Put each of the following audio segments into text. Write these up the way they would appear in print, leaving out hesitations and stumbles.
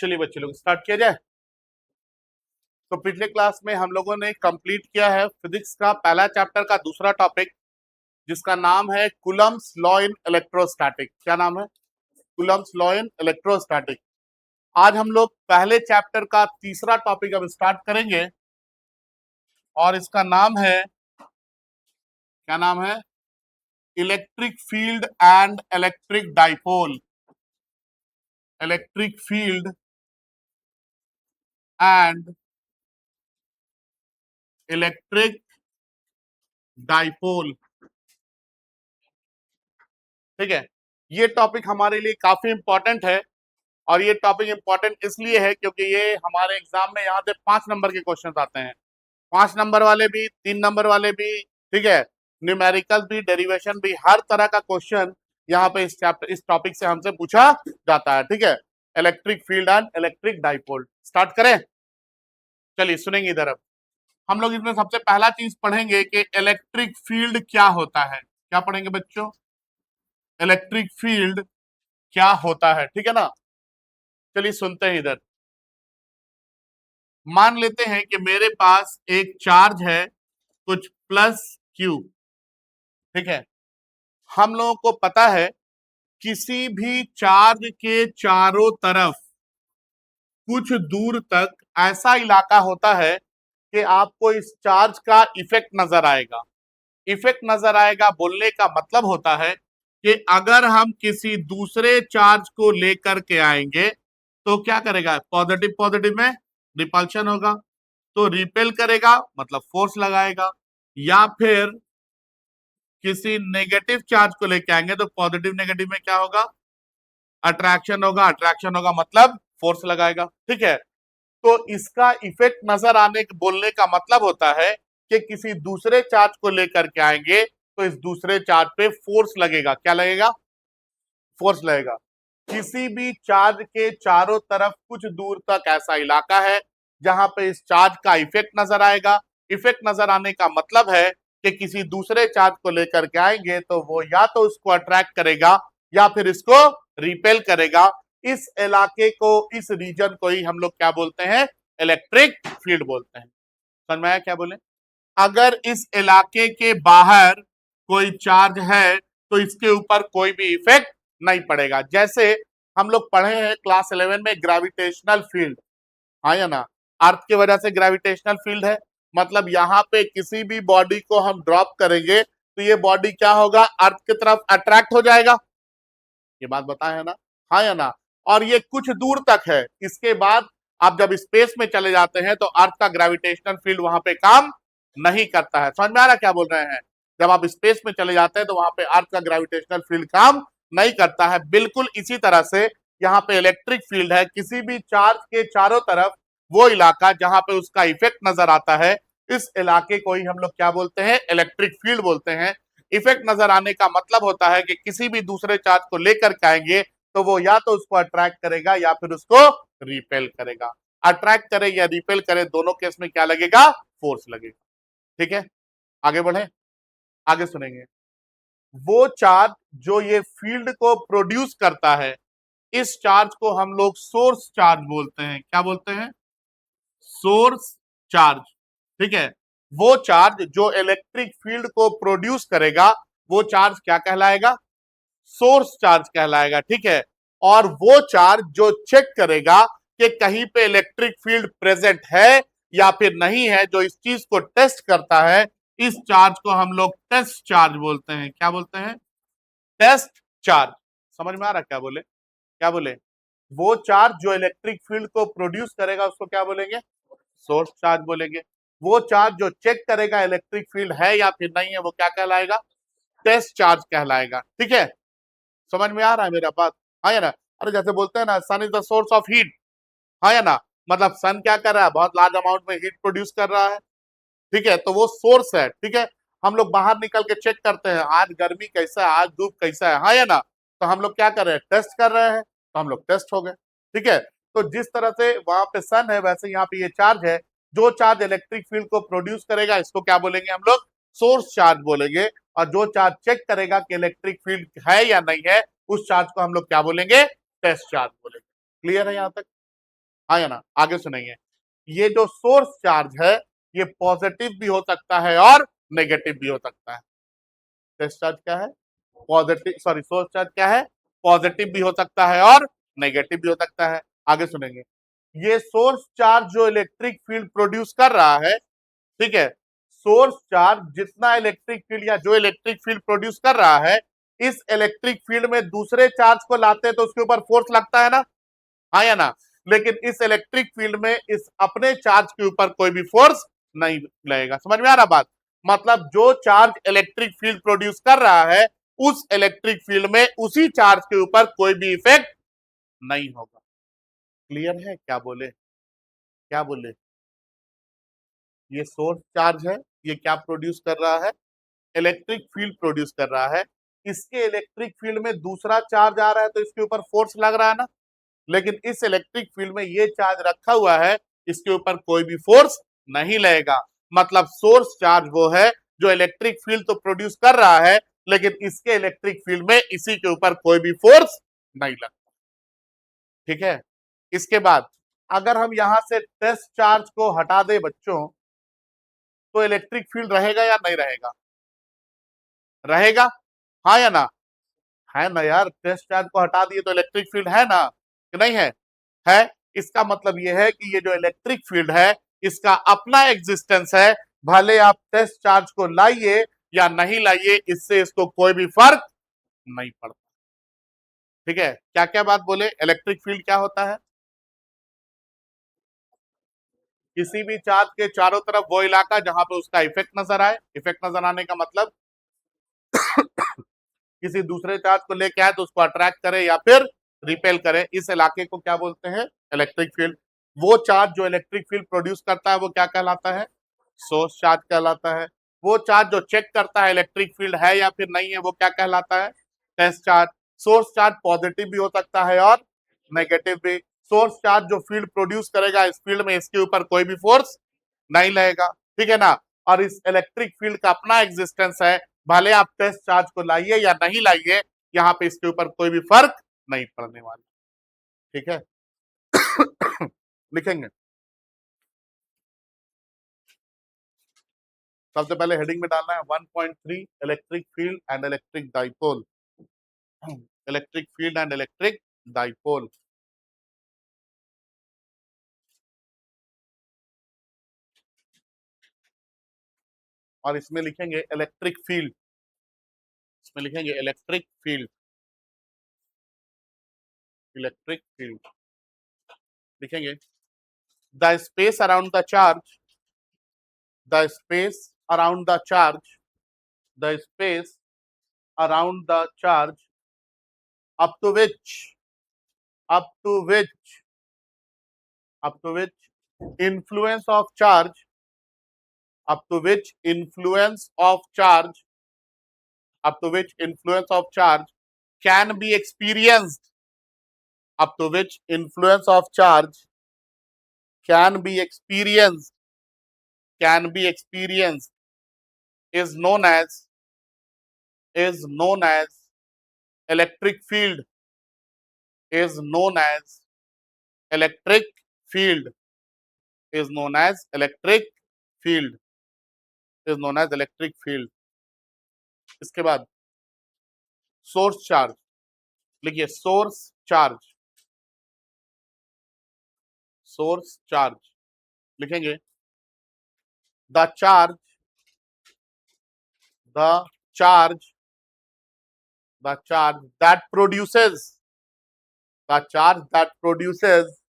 चलिए बच्चे लोग स्टार्ट किया जाए। तो पिछले क्लास में हम लोगों ने कंप्लीट किया है फिजिक्स का पहला चैप्टर का दूसरा टॉपिक, जिसका नाम है कूलम्ब्स लॉ इन इलेक्ट्रोस्टैटिक। क्या नाम है? Coulomb's law in electrostatic. आज हम लोग पहले चैप्टर का तीसरा टॉपिक अब स्टार्ट करेंगे और इसका नाम है, क्या नाम है? Electric field and electric dipole. Electric field and electric dipole. ठीक है, ये टॉपिक हमारे लिए काफी इंपॉर्टेंट है और ये टॉपिक इंपॉर्टेंट इसलिए है क्योंकि ये हमारे एग्जाम में यहाँ से 5 नंबर के क्वेश्चन आते हैं। 5 नंबर वाले भी, 3 नंबर वाले भी, ठीक है, न्यूमेरिकल भी, डेरिवेशन भी, हर तरह का क्वेश्चन यहाँ पे इस टॉपिक से हमसे पूछा जाता है। ठीक है, electric field and electric dipole. Start करें? चलिए सुनेंगे इधर। अब हम लोग इसमें सबसे पहला चीज पढ़ेंगे कि इलेक्ट्रिक फील्ड क्या होता है। क्या पढ़ेंगे बच्चों? इलेक्ट्रिक फील्ड क्या होता है। ठीक है ना, चलिए सुनते हैं इधर। मान लेते हैं कि मेरे पास एक चार्ज है कुछ प्लस क्यू। ठीक है, हम लोगों को पता है किसी भी चार्ज के चारों तरफ कुछ दूर तक ऐसा इलाका होता है कि आपको इस चार्ज का इफेक्ट नजर आएगा। इफेक्ट नजर आएगा बोलने का मतलब होता है कि अगर हम किसी दूसरे चार्ज को लेकर के आएंगे तो क्या करेगा? पॉजिटिव पॉजिटिव में रिपल्शन होगा, तो रिपेल करेगा मतलब फोर्स लगाएगा। या फिर किसी नेगेटिव चार्ज को लेके आएंगे तो पॉजिटिव नेगेटिव में क्या होगा? अट्रैक्शन होगा, अट्रैक्शन होगा मतलब फोर्स लगाएगा। ठीक है, तो इसका इफेक्ट नजर आने बोलने का मतलब होता है कि किसी दूसरे चार्ज को लेकर के आएंगे तो इस दूसरे चार्ज पे फोर्स लगेगा। क्या लगेगा? फोर्स लगेगा। किसी भी चार्ज के चारों तरफ कुछ दूर तक ऐसा इलाका है जहां पे इस चार्ज का इफेक्ट नजर आएगा। इफेक्ट नजर आने का मतलब है कि किसी दूसरे चार्ज को लेकर के आएंगे तो वो या तो उसको अट्रैक्ट करेगा या फिर इसको रिपेल करेगा। इस इलाके को, इस रीजन को ही हम लोग क्या बोलते हैं? इलेक्ट्रिक फील्ड बोलते हैं। समझ में आया क्या बोले? अगर इस इलाके के बाहर कोई चार्ज है तो इसके ऊपर कोई भी इफेक्ट नहीं पड़ेगा। जैसे हम लोग पढ़े हैं क्लास 11 में ग्रेविटेशनल फील्ड, हाँ या ना? अर्थ की वजह से ग्रेविटेशनल फील्ड है, मतलब यहाँ पे किसी भी बॉडी को हम ड्रॉप करेंगे तो ये बॉडी क्या होगा? अर्थ की तरफ अट्रैक्ट हो जाएगा। ये बात बताए है ना? हाँ या ना? और ये कुछ दूर तक है, इसके बाद आप जब स्पेस में चले जाते हैं तो अर्थ का ग्रेविटेशनल फील्ड वहां पे काम नहीं करता है। समझ में आ रहा क्या बोल रहे हैं? जब आप स्पेस में चले जाते हैं तो वहां पे अर्थ का ग्रेविटेशनल फील्ड काम नहीं करता है। बिल्कुल इसी तरह से यहाँ पे इलेक्ट्रिक फील्ड है, किसी भी चार्ज के चारों तरफ वो इलाका जहां पे उसका इफेक्ट नजर आता है, इस इलाके को ही हम लोग क्या बोलते हैं? इलेक्ट्रिक फील्ड बोलते हैं। इफेक्ट नजर आने का मतलब होता है कि किसी भी दूसरे चार्ज को लेकर के आएंगे तो वो या तो उसको अट्रैक्ट करेगा या फिर उसको रिपेल करेगा। अट्रैक्ट करे या रिपेल करे, दोनों केस में क्या लगेगा? फोर्स लगेगा। ठीक है, आगे बढ़े, आगे सुनेंगे। वो चार्ज जो ये फील्ड को प्रोड्यूस करता है, इस चार्ज को हम लोग सोर्स चार्ज बोलते हैं। क्या बोलते हैं? Source charge. ठीक है, वो चार्ज जो इलेक्ट्रिक फील्ड को प्रोड्यूस करेगा वो चार्ज क्या कहलाएगा? सोर्स चार्ज कहलाएगा। ठीक है, और वो चार्ज जो चेक करेगा कि कहीं पे इलेक्ट्रिक फील्ड प्रेजेंट है या फिर नहीं है, जो इस चीज को टेस्ट करता है, इस चार्ज को हम लोग टेस्ट चार्ज बोलते हैं। क्या बोलते हैं? Test charge. समझ में आ रहा क्या बोले? क्या बोले? वो चार्ज जो इलेक्ट्रिक फील्ड को प्रोड्यूस करेगा उसको क्या बोलेंगे? सोर्स चार्ज बोलेंगे। वो चार्ज जो चेक करेगा इलेक्ट्रिक फील्ड है या फिर नहीं है, वो क्या कहलाएगा? टेस्ट चार्ज कहलाएगा। ठीक है, समझ में आ रहा है मेरा बात? हाँ या ना? अरे जैसे बोलते हैं ना, sun is the source of heat, हाँ या ना? मतलब सन क्या कर रहा है? बहुत लार्ज अमाउंट में हीट प्रोड्यूस कर रहा है। ठीक है, तो वो सोर्स है। ठीक है, हम लोग बाहर निकल के चेक करते हैं आज गर्मी कैसा है, आज धूप कैसा है, हाँ या ना? तो हम लोग क्या कर रहे हैं? टेस्ट कर रहे हैं, तो हम लोग टेस्ट हो गए। ठीक है, तो जिस तरह से वहां पे सन है वैसे यहाँ पे ये चार्ज है, जो चार्ज इलेक्ट्रिक फील्ड को प्रोड्यूस करेगा इसको क्या बोलेंगे हम लोग? सोर्स चार्ज बोलेंगे। और जो चार्ज चेक करेगा कि इलेक्ट्रिक फील्ड है या नहीं है, उस चार्ज को हम लोग क्या बोलेंगे? टेस्ट चार्ज बोलेंगे। क्लियर है यहाँ तक? हाँ या ना, आगे सुनेंगे। ये जो सोर्स चार्ज है ये पॉजिटिव भी हो सकता है और नेगेटिव भी हो सकता है। टेस्ट चार्ज क्या है? पॉजिटिव, सॉरी, सोर्स चार्ज क्या है? पॉजिटिव भी हो सकता है और नेगेटिव भी हो सकता है। आगे सुनेंगे। ये सोर्स चार्ज जो इलेक्ट्रिक फील्ड प्रोड्यूस कर रहा है, ठीक है, सोर्स चार्ज जितना इलेक्ट्रिक फील्ड या जो इलेक्ट्रिक फील्ड प्रोड्यूस कर रहा है, इस इलेक्ट्रिक फील्ड में दूसरे चार्ज को लाते हैं तो उसके ऊपर फोर्स लगता है ना, हाँ या ना। लेकिन इस इलेक्ट्रिक फील्ड में इस अपने चार्ज के ऊपर कोई भी फोर्स नहीं लगेगा। समझ में आ रहा बात? मतलब जो चार्ज इलेक्ट्रिक फील्ड प्रोड्यूस कर रहा है उस इलेक्ट्रिक फील्ड में उसी चार्ज के ऊपर कोई भी इफेक्ट नहीं होगा। क्लियर है? क्या बोले? क्या बोले? ये सोर्स चार्ज है, ये क्या प्रोड्यूस कर रहा है? इलेक्ट्रिक फील्ड प्रोड्यूस कर रहा है। इसके इलेक्ट्रिक फील्ड में दूसरा चार्ज आ रहा है तो इसके ऊपर फोर्स लग रहा है ना। लेकिन इस इलेक्ट्रिक फील्ड में ये चार्ज रखा हुआ है, इसके ऊपर कोई भी फोर्स नहीं लगेगा। मतलब सोर्स चार्ज वो है जो इलेक्ट्रिक फील्ड तो प्रोड्यूस कर रहा है लेकिन इसके इलेक्ट्रिक फील्ड में इसी के ऊपर कोई भी फोर्स नहीं लगता। ठीक है। इसके बाद अगर हम यहां से टेस्ट चार्ज को हटा दे बच्चों, तो इलेक्ट्रिक फील्ड रहेगा या नहीं रहेगा? रहेगा, हाँ या ना? है ना यार, टेस्ट चार्ज को हटा दिए तो इलेक्ट्रिक फील्ड है ना, कि नहीं है? है। इसका मतलब यह है कि ये जो इलेक्ट्रिक फील्ड है इसका अपना एग्जिस्टेंस है। भले आप टेस्ट चार्ज को लाइए या नहीं लाइए, इससे इसको कोई भी फर्क नहीं पड़ता। ठीक है। क्या क्या बात बोले? इलेक्ट्रिक फील्ड क्या होता है? किसी भी चार्ज के चारों तरफ वो इलाका जहां पे उसका इफेक्ट नजर आए। इफेक्ट नजर आने का मतलब किसी दूसरे चार्ज को लेके आए तो उसको अट्रैक्ट करे या फिर रिपेल करे, इस इलाके को क्या बोलते हैं? Electric field. वो चार्ज जो इलेक्ट्रिक फील्ड प्रोड्यूस करता है वो क्या कहलाता है? सोर्स चार्ज कहलाता है। वो चार्ज जो चेक करता है इलेक्ट्रिक फील्ड है या फिर नहीं है वो क्या कहलाता है? Test charge. Source charge positive भी हो सकता है और नेगेटिव भी। सोर्स चार्ज जो फील्ड प्रोड्यूस करेगा इस फील्ड में इसके ऊपर कोई भी फोर्स नहीं लगेगा। ठीक है ना। और इस इलेक्ट्रिक फील्ड का अपना एग्जिस्टेंस है। भले आप टेस्ट चार्ज को लाइए या नहीं लाइए, यहाँ पे इसके ऊपर कोई भी फर्क नहीं पड़ने वाला। ठीक है। लिखेंगे। सबसे पहले हेडिंग में डालना है 1.3 electric field and electric dipole. Electric field and electric dipole. और इसमें लिखेंगे इलेक्ट्रिक फील्ड। इसमें लिखेंगे इलेक्ट्रिक फील्ड। इलेक्ट्रिक फील्ड लिखेंगे। The space around the charge, the space around the charge, the space around the charge up to which up to which up to which influence of charge up to which influence of charge up to which influence of charge can be experienced up to which influence of charge can be experienced can be experienced is known as is known as electric field is known as electric field is known as electric field is known as electric field। इसके बाद source charge लिखिए। Source charge, source charge लिखेंगे। The charge the charge the charge that produces the charge that produces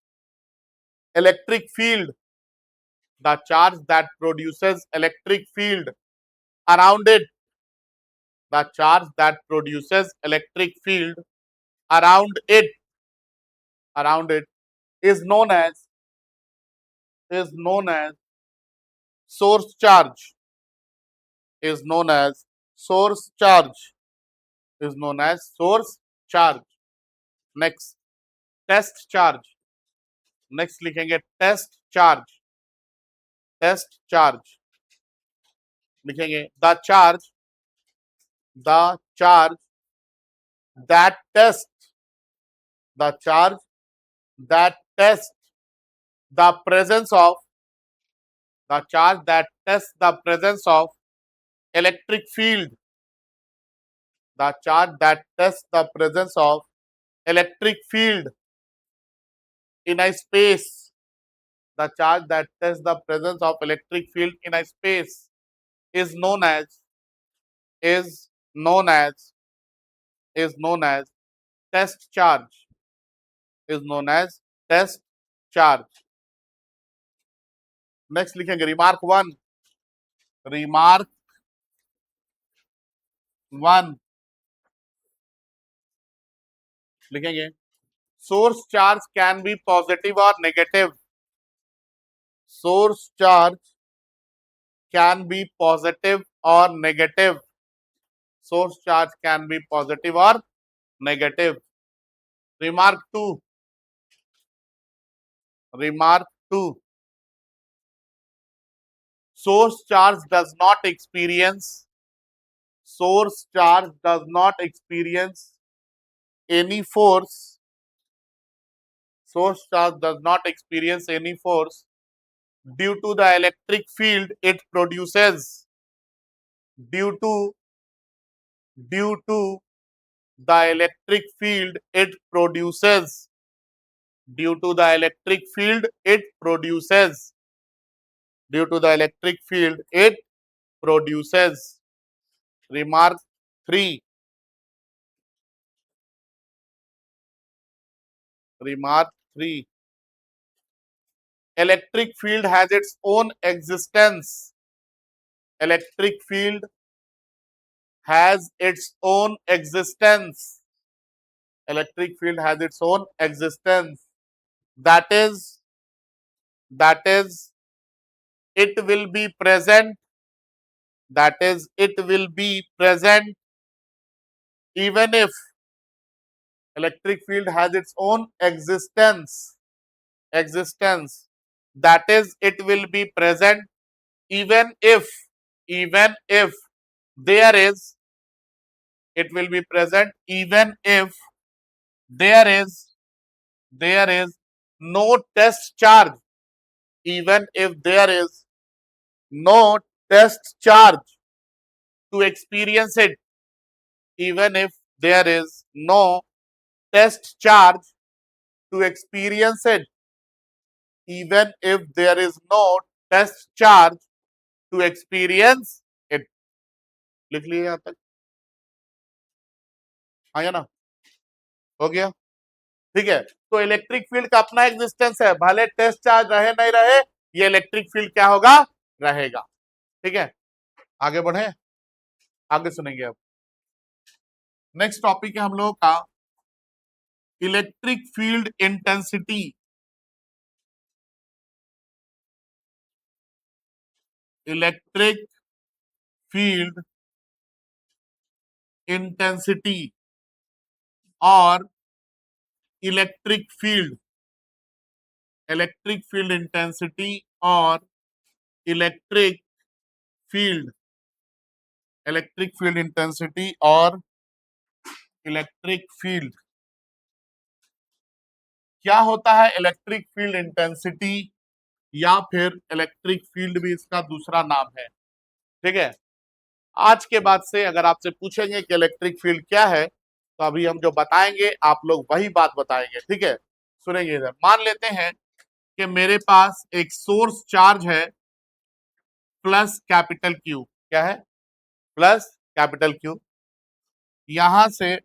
electric field the charge that produces electric field around it the charge that produces electric field around it is known as is known as source charge is known as source charge is known as source charge। next test charge। next लिखेंगे test charge। test charge लिखेंगे। the charge that test the charge that test the presence of the charge that tests the presence of electric field, the charge that tests the presence of electric field in a space, the charge that tests the presence of electric field in a space is known as is known as is known as test charge, is known as test charge. Next लिखेंगे remark one, remark one लिखेंगे source charge can be positive और negative, source charge can be positive और negative, source charge can be positive और negative. Remark two, remark two source charge does not experience, source charge does not experience any force, source charge does not experience any force due to the electric field it produces, due to the electric field it produces, due to the electric field it produces, due to the electric field it produces. Remark 3, remark 3 electric field has its own existence, electric field has its own existence, electric field has its own existence, that is it will be present, that is it will be present even if, electric field has its own existence, existence, that is it will be present even if there is, it will be present even if there is no test charge, even if there is no test charge to experience it, even if there is no test charge to experience it, even if there is no test charge to experience it. लिख लिए यहां तक, आया ना, हो गया, ठीक है. तो इलेक्ट्रिक फील्ड का अपना एग्जिस्टेंस है, भले टेस्ट चार्ज रहे नहीं रहे, ये इलेक्ट्रिक फील्ड क्या होगा, रहेगा. ठीक है, आगे बढ़े, आगे सुनेंगे. अब नेक्स्ट टॉपिक है हम लोगों का electric field intensity, electric field intensity और electric field, electric field intensity और electric field, electric field intensity और इलेक्ट्रिक फील्ड. क्या होता है इलेक्ट्रिक फील्ड इंटेंसिटी या फिर इलेक्ट्रिक फील्ड भी इसका दूसरा नाम है. ठीक है, आज के बाद से अगर आपसे पूछेंगे कि इलेक्ट्रिक फील्ड क्या है, तो अभी हम जो बताएंगे आप लोग वही बात बताएंगे. ठीक है, सुनेंगे इधर. मान लेते हैं कि मेरे पास एक सोर्स चार्ज है प्लस कैपिटल क्यू, क्या है, प्लस कैपिटल क्यू. यहां से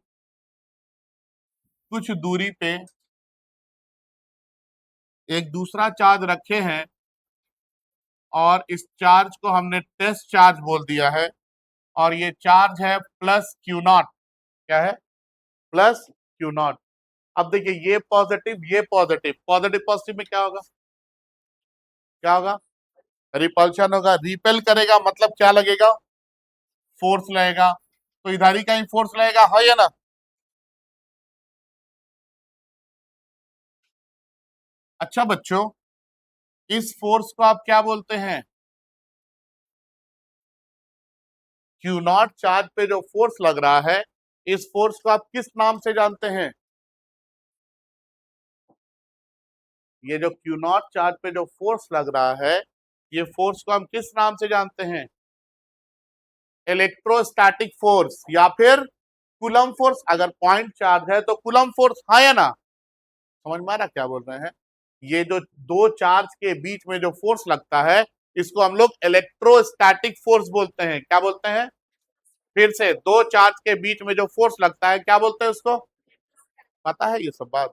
कुछ दूरी पे एक दूसरा चार्ज रखे हैं और इस चार्ज को हमने टेस्ट चार्ज बोल दिया है, और ये चार्ज है प्लस क्यू नॉट, क्या है, प्लस क्यू नॉट. अब देखिए ये पॉजिटिव, ये पॉजिटिव, पॉजिटिव पॉजिटिव में क्या होगा, क्या होगा, रिपल्शन होगा. रिपेल करेगा मतलब क्या लगेगा, फोर्स लगेगा. तो इधर ही कहीं फोर्स लगेगा, है या ना. अच्छा बच्चों, इस फोर्स को आप क्या बोलते हैं, क्यू नॉट चार्ज पे जो फोर्स लग रहा है, इस फोर्स को आप किस नाम से जानते हैं, ये जो क्यू नॉट चार्ज पे जो फोर्स लग रहा है, ये फोर्स को हम किस नाम से जानते हैं? इलेक्ट्रोस्टैटिक फोर्स या फिर कूलम फोर्स। अगर पॉइंट चार्ज है तो कूलम फोर्स, हाँ या ना? समझ में आ रहा क्या बोल रहे हैं? ये जो दो चार्ज के बीच में जो फोर्स लगता है, इसको हम लोग इलेक्ट्रोस्टैटिक फोर्स बोलते हैं। क्या बोलते हैं? फिर से, दो चार्ज के बीच में जो फोर्स लगता है, क्या बोलते हैं उसको? पता है ये सब बात?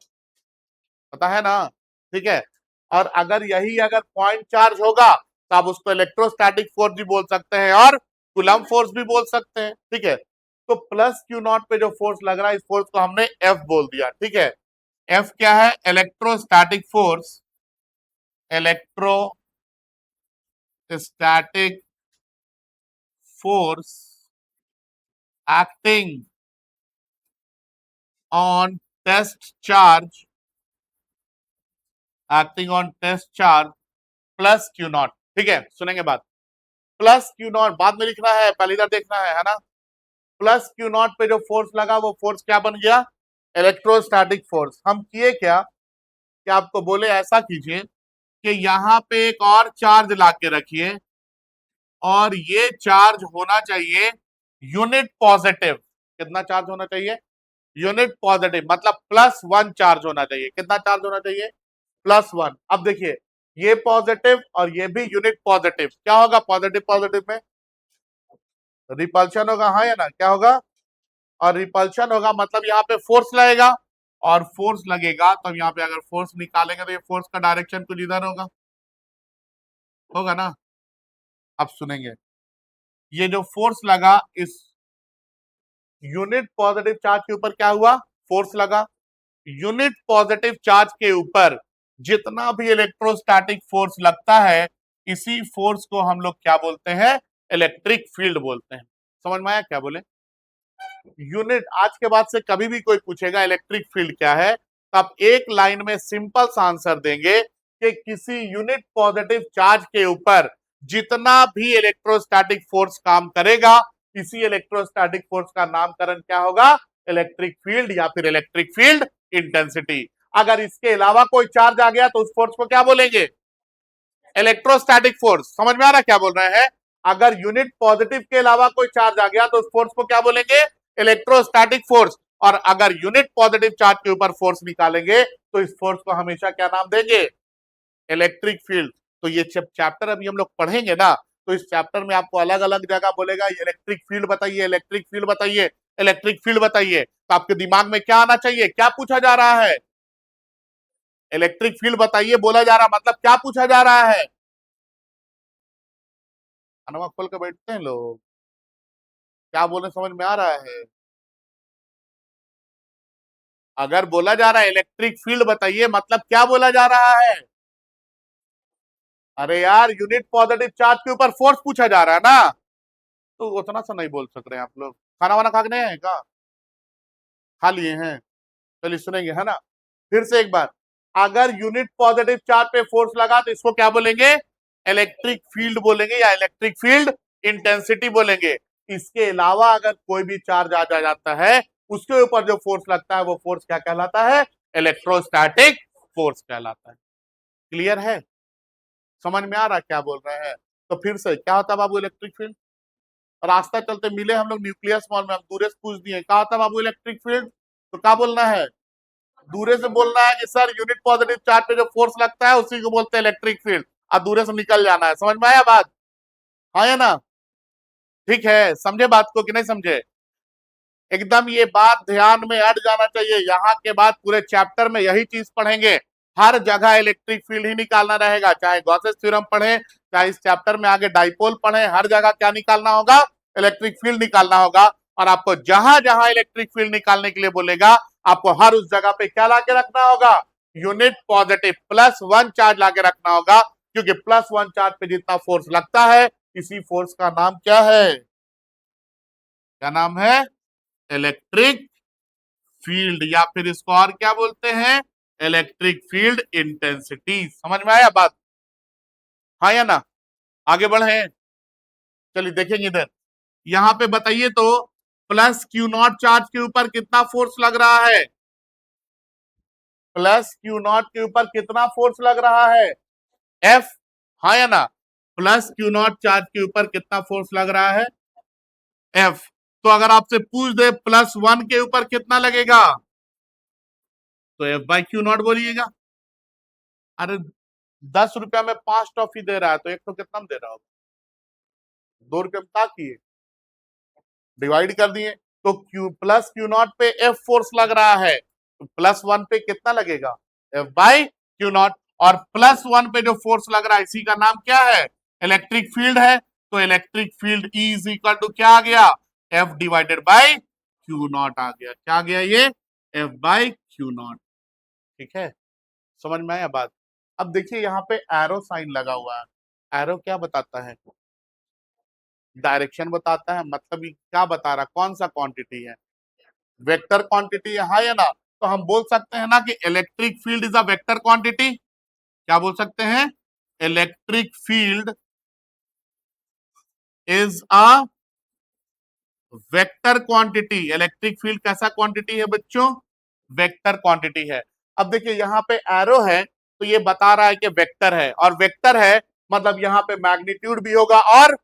पता है ना? ठीक है। और अगर पॉइंट चार्ज होगा तो आप उसको इलेक्ट्रोस्टैटिक फोर्स भी बोल सकते हैं और कूलम फोर्स भी बोल सकते हैं। ठीक है। तो प्लस क्यू नॉट पे जो फोर्स लग रहा है, इस फोर्स को हमने एफ बोल दिया। ठीक है। एफ क्या है? Electrostatic force. Electrostatic force acting on test charge, acting on test charge plus q naught. ठीक है, सुनेंगे बात। प्लस क्यू नॉट बाद में लिखना है, पहले इधर देखना है ना? प्लस क्यू नॉट पे जो फोर्स लगा, वो फोर्स क्या बन गया? Electrostatic force. हम किए क्या कि आपको बोले ऐसा कीजिए कि यहां पे एक और चार्ज लाके रखिए, और ये चार्ज होना चाहिए यूनिट पॉजिटिव। कितना चार्ज होना चाहिए? यूनिट पॉजिटिव, मतलब +1 चार्ज होना चाहिए। कितना चार्ज होना चाहिए? +1। अब देखिए, ये पॉजिटिव और ये भी यूनिट पॉजिटिव, क्या होगा पॉजिटिव पॉजिटिव में? रिपल्शन होगा, हाँ या ना? क्या होगा? और रिपल्शन होगा मतलब यहाँ पे फोर्स लगेगा, और फोर्स लगेगा तो यहाँ पे अगर फोर्स निकालेंगे तो ये फोर्स का डायरेक्शन कुछ इधर होगा, होगा ना? अब सुनेंगे, ये जो फोर्स लगा, इस यूनिट पॉजिटिव चार्ज के ऊपर क्या हुआ? फोर्स लगा। यूनिट पॉजिटिव चार्ज के ऊपर जितना भी इलेक्ट्रोस्टैटिक फोर्स लगता है, इसी फोर्स को हम लोग क्या बोलते हैं? इलेक्ट्रिक फील्ड बोलते हैं। समझ में आया क्या बोले? यूनिट, आज के बाद से कभी भी कोई पूछेगा इलेक्ट्रिक फील्ड क्या है, तो आप एक लाइन में सिंपल सा आंसर देंगे कि किसी यूनिट पॉजिटिव चार्ज के ऊपर जितना भी इलेक्ट्रोस्टैटिक फोर्स काम करेगा, इसी इलेक्ट्रोस्टैटिक फोर्स का नामकरण क्या होगा? इलेक्ट्रिक फील्ड या फिर इलेक्ट्रिक फील्ड इंटेंसिटी। अगर इसके अलावा कोई चार्ज आ गया तो उस फोर्स को क्या बोलेंगे? Electrostatic force. समझ में आ रहा क्या बोल रहे हैं? अगर यूनिट पॉजिटिव के अलावा कोई चार्ज आ गया तो उस फोर्स को क्या बोलेंगे? Electrostatic force. और अगर यूनिट पॉजिटिव चार्ज के ऊपर फोर्स निकालेंगे तो इस फोर्स को हमेशा क्या नाम देंगे? Electric field. तो ये चैप्टर अभी हम लोग पढ़ेंगे ना, तो इस चैप्टर में आपको अलग अलग जगह बोलेगा इलेक्ट्रिक फील्ड बताइए, इलेक्ट्रिक फील्ड बताइए, इलेक्ट्रिक फील्ड बताइए। तो आपके दिमाग में क्या आना चाहिए? क्या पूछा जा रहा है? इलेक्ट्रिक फील्ड बताइए बोला जा रहा, मतलब क्या पूछा जा रहा है? खाना खोल के बैठते हैं लोग, क्या बोले समझ में आ रहा है? अगर बोला जा रहा है इलेक्ट्रिक फील्ड बताइए, मतलब क्या बोला जा रहा है? अरे यार, यूनिट पॉजिटिव चार्ज के ऊपर फोर्स पूछा जा रहा है ना, तो उतना सा नहीं बोल सक रहे हैं आप लोग। खाना वाना खाने हैं क्या? खा लिए हैं? चलिए सुनेंगे, है ना? फिर से एक बार, अगर यूनिट पॉजिटिव चार्ज पे फोर्स लगा तो इसको क्या बोलेंगे? इलेक्ट्रिक फील्ड बोलेंगे या इलेक्ट्रिक फील्ड इंटेंसिटी बोलेंगे। इसके अलावा अगर कोई भी चार्ज आ जाता है, उसके ऊपर जो फोर्स लगता है, वो फोर्स क्या कहलाता है? इलेक्ट्रोस्टैटिक फोर्स कहलाता है। क्लियर है? समझ में आ रहा क्या बोल रहे हैं? तो फिर से, क्या होता है बाबू इलेक्ट्रिक फील्ड? रास्ता चलते मिले हम लोग न्यूक्लियस मॉल में, हम दूर से पूछ दिए क्या होता है बाबू इलेक्ट्रिक फील्ड, तो क्या बोलना है? दूरे से बोलना है कि सर यूनिट पॉजिटिव चार्ज पे जो फोर्स लगता है उसी को बोलते हैं इलेक्ट्रिक फील्ड। अब दूरे से निकल जाना है। समझ में आया बात? हाँ या ना? ठीक है, समझे बात को कि नहीं समझे? एकदम ये बात ध्यान में अट जाना चाहिए। यहाँ के बाद पूरे चैप्टर में यही चीज पढ़ेंगे, हर जगह इलेक्ट्रिक फील्ड ही निकालना रहेगा। चाहे गॉसेस थ्योरम पढ़े, चाहे इस चैप्टर में आगे डाइपोल पढ़े, हर जगह क्या निकालना होगा? इलेक्ट्रिक फील्ड निकालना होगा। और आपको जहां जहां इलेक्ट्रिक फील्ड निकालने के लिए बोलेगा, आपको हर उस जगह पे क्या लाके रखना होगा? यूनिट पॉजिटिव +1 चार्ज लाके रखना होगा, क्योंकि +1 चार्ज पे जितना फोर्स लगता है, इसी फोर्स का नाम क्या है? क्या नाम है? इलेक्ट्रिक फील्ड, या फिर इसको और क्या बोलते हैं? Electric field intensity. समझ में आया बात? हाँ या ना? आगे बढ़े, चलिए देखेंगे इधर। यहां पे बताइए तो, +Q0 चार्ज के ऊपर कितना फोर्स लग रहा है? प्लस क्यू नॉट के ऊपर कितना फोर्स लग रहा है? एफ, हाँ या ना? प्लस क्यू नॉट चार्ज के ऊपर कितना फोर्स लग रहा है? एफ। तो अगर आपसे पूछ दे प्लस वन के ऊपर कितना लगेगा, तो एफ बाई क्यू नॉट बोलिएगा। अरे 10 रुपया में 5 टॉफी दे रहा है तो एक तो कितना में दे रहा होगा? 2 रुपये में क्या किए, डिवाइड कर दिए। तो क्यू प्लस क्यू नॉट पे एफ फोर्स लग रहा है, तो प्लस वन पे कितना लगेगा? F by q not. और प्लस वन पे जो फोर्स लग रहा है इसी का नाम क्या है? इलेक्ट्रिक फील्ड है। तो electric field E is equal to क्या आ गया? F divided by q naught आ गया। क्या आ गया ये? F by q naught. ठीक है, समझ में आया बात? अब देखिए यहाँ पे एरो साइन लगा हुआ है। एरो क्या बताता है? डायरेक्शन बताता है। मतलब ये क्या बता रहा, कौन सा क्वांटिटी है? वेक्टर क्वांटिटी है, हाँ या ना? तो हम बोल सकते हैं ना कि electric field is a vector quantity. क्या बोल सकते हैं? Electric field is a vector quantity. Electric field कैसा क्वांटिटी है बच्चों? वेक्टर क्वांटिटी है। अब देखिए यहाँ पे एरो है तो ये बता रहा है कि वेक्टर है, और वेक्टर है मतलब यहाँ पे मैग्नीट्यूड भी होगा और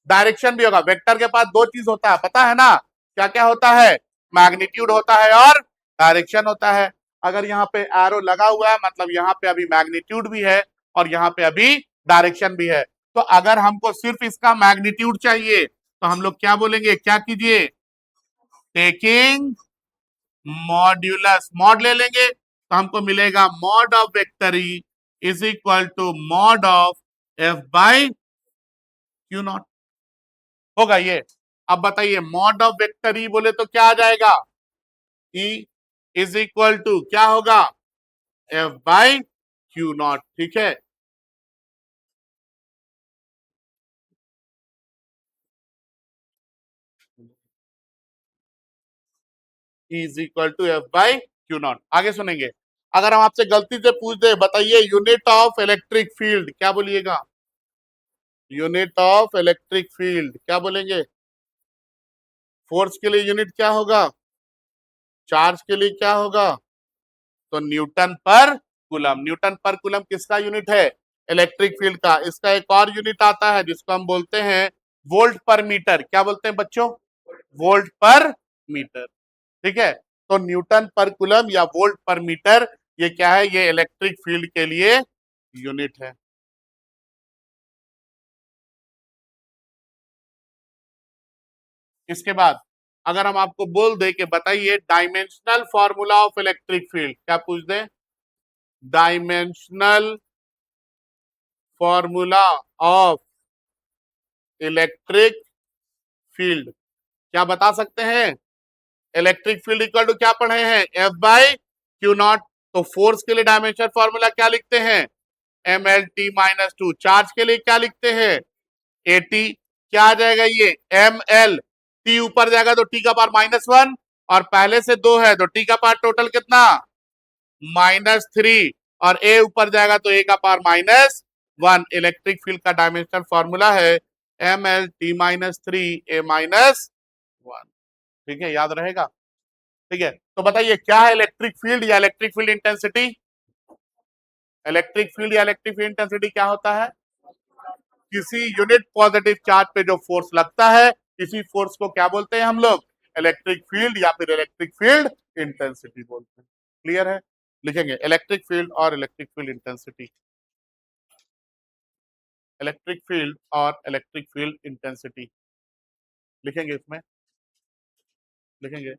डायरेक्शन भी होगा। वेक्टर के पास दो चीज होता है, पता है ना? क्या क्या होता है? मैग्नीट्यूड होता है और डायरेक्शन होता है। अगर यहाँ पे एरो लगा हुआ है मतलब यहाँ पे अभी मैग्नीट्यूड भी है और यहाँ पे अभी डायरेक्शन भी है। तो अगर हमको सिर्फ इसका मैग्नीट्यूड चाहिए तो हम लोग क्या बोलेंगे? क्या कीजिए? टेकिंग मॉड्यूलस, मॉड ले लेंगे तो हमको मिलेगा mod of vector E is equal to mod of F by q naught. होगा ये? अब बताइए मॉड ऑफ वेक्टर ई बोले तो क्या आ जाएगा? ई इज इक्वल टू क्या होगा? F by q naught. ठीक है, E is equal to F by q naught. आगे सुनेंगे। अगर हम आपसे गलती से पूछ दे बताइए यूनिट ऑफ इलेक्ट्रिक फील्ड, क्या बोलिएगा? यूनिट ऑफ इलेक्ट्रिक फील्ड क्या बोलेंगे? फोर्स के लिए यूनिट क्या होगा? चार्ज के लिए क्या होगा? तो न्यूटन पर कूलम। न्यूटन पर कूलम किसका यूनिट है? इलेक्ट्रिक फील्ड का। इसका एक और यूनिट आता है जिसको हम बोलते हैं वोल्ट पर मीटर। क्या बोलते हैं बच्चों? वोल्ट पर मीटर। ठीक है, तो न्यूटन पर कूलम या वोल्ट पर मीटर ये क्या है? ये इलेक्ट्रिक फील्ड के लिए यूनिट है। इसके बाद अगर हम आपको बोल दे कि बताइए dimensional formula of electric field, क्या पूछ दे? Dimensional formula of electric field क्या बता सकते हैं? इलेक्ट्रिक फील्ड इक्वल टू क्या पढ़े हैं? F by q naught. तो फोर्स के लिए डायमेंशन फॉर्मूला क्या लिखते हैं? M L T minus two. Charge के लिए क्या लिखते हैं? A T. क्या आ जाएगा ये? एम एल टी ऊपर जाएगा तो टी का पावर -1 और पहले से 2 है तो टी का पावर टोटल कितना? -3। और ए ऊपर जाएगा तो ए का पावर -1। इलेक्ट्रिक फील्ड का डायमेंशनल फॉर्मूला है एम एल टी -3 ए -1। ठीक है, याद रहेगा? ठीक है, तो बताइए क्या है इलेक्ट्रिक फील्ड या electric field intensity? Electric field या इलेक्ट्रिक फील्ड इंटेंसिटी क्या होता है? किसी यूनिट पॉजिटिव चार्ज पे जो फोर्स लगता है इसी फोर्स को क्या बोलते हैं हम लोग? इलेक्ट्रिक फील्ड या फिर इलेक्ट्रिक फील्ड इंटेंसिटी बोलते हैं। क्लियर है? लिखेंगे इलेक्ट्रिक फील्ड और electric field intensity. Electric field और इलेक्ट्रिक फील्ड इंटेंसिटी लिखेंगे। इसमें लिखेंगे